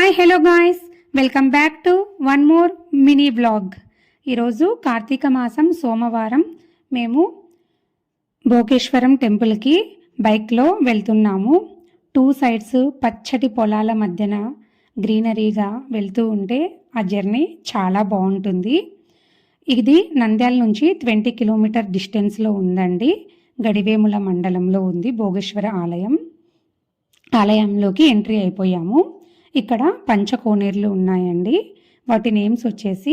Hi hello guys, welcome back to one more mini blog. ఈరోజు కార్తీక మాసం సోమవారం మేము భోగేశ్వరం టెంపుల్కి బైక్లో వెళ్తున్నాము. 2 సైడ్స్ పచ్చటి పొలాల మధ్యన గ్రీనరీగా వెళ్తూ ఉంటే ఆ జర్నీ చాలా బాగుంటుంది. ఇది నంద్యాల నుంచి 20 కిలోమీటర్ డిస్టెన్స్లో ఉందండి. గడివేముల మండలంలో ఉంది భోగేశ్వర ఆలయంలోకి ఎంట్రీ అయిపోయాము. ఇక్కడ పంచకోనేరులు ఉన్నాయండి. వాటి నేమ్స్ వచ్చేసి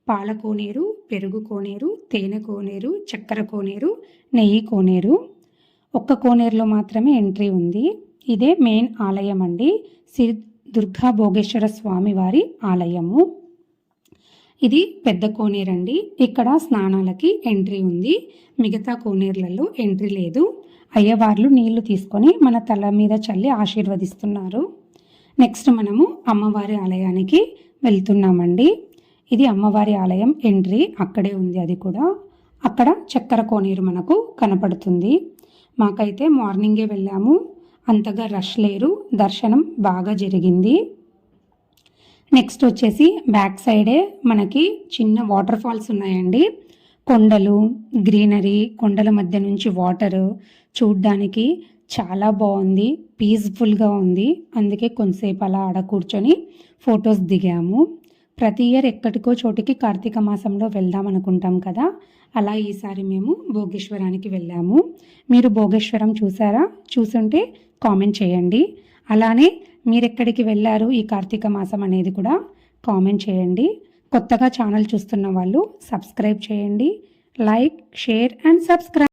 పాల కోనేరు, పెరుగు కోనేరు, తేనె కోనేరు, చక్కెర కోనేరు, నెయ్యి కోనేరు. ఒక్క కోనేరులో మాత్రమే ఎంట్రీ ఉంది. ఇదే మెయిన్ ఆలయం అండి, శ్రీ దుర్గా భోగేశ్వర స్వామి వారి ఆలయము. ఇది పెద్ద కోనేరు అండి. ఇక్కడ స్నానాలకి ఎంట్రీ ఉంది. మిగతా కోనేరులలో ఎంట్రీ లేదు. అయ్యవార్లు నీళ్లు తీసుకొని మన తల మీద చల్లి ఆశీర్వదిస్తున్నారు. నెక్స్ట్ మనము అమ్మవారి ఆలయానికి వెళ్తున్నామండి. ఇది అమ్మవారి ఆలయం ఎంట్రీ అక్కడే ఉంది. అది కూడా అక్కడ చక్కెర కోనేరు మనకు కనపడుతుంది. మాకైతే మార్నింగే వెళ్ళాము, అంతగా రష్ లేరు, దర్శనం బాగా జరిగింది. నెక్స్ట్ వచ్చేసి బ్యాక్ సైడే మనకి చిన్న వాటర్ ఫాల్స్ ఉన్నాయండి. కొండలు, గ్రీనరీ, కొండల మధ్య నుంచి వాటరు చూడ్డానికి చాలా బాగుంది, పీస్ఫుల్గా ఉంది. అందుకే కొంతసేపు అలా ఆడ కూర్చొని ఫొటోస్ దిగాము. ప్రతి ఇయర్ ఎక్కడికో చోటికి కార్తీక మాసంలో వెళ్దాం అనుకుంటాం కదా, అలా ఈసారి మేము భోగేశ్వరానికి వెళ్ళాము. మీరు భోగేశ్వరం చూసారా? చూసుంటే కామెంట్ చేయండి. అలానే మీరెక్కడికి వెళ్ళారు ఈ కార్తీక మాసం అనేది కూడా కామెంట్ చేయండి. కొత్తగా ఛానల్ చూస్తున్న వాళ్ళు సబ్స్క్రైబ్ చేయండి. Like, share and subscribe.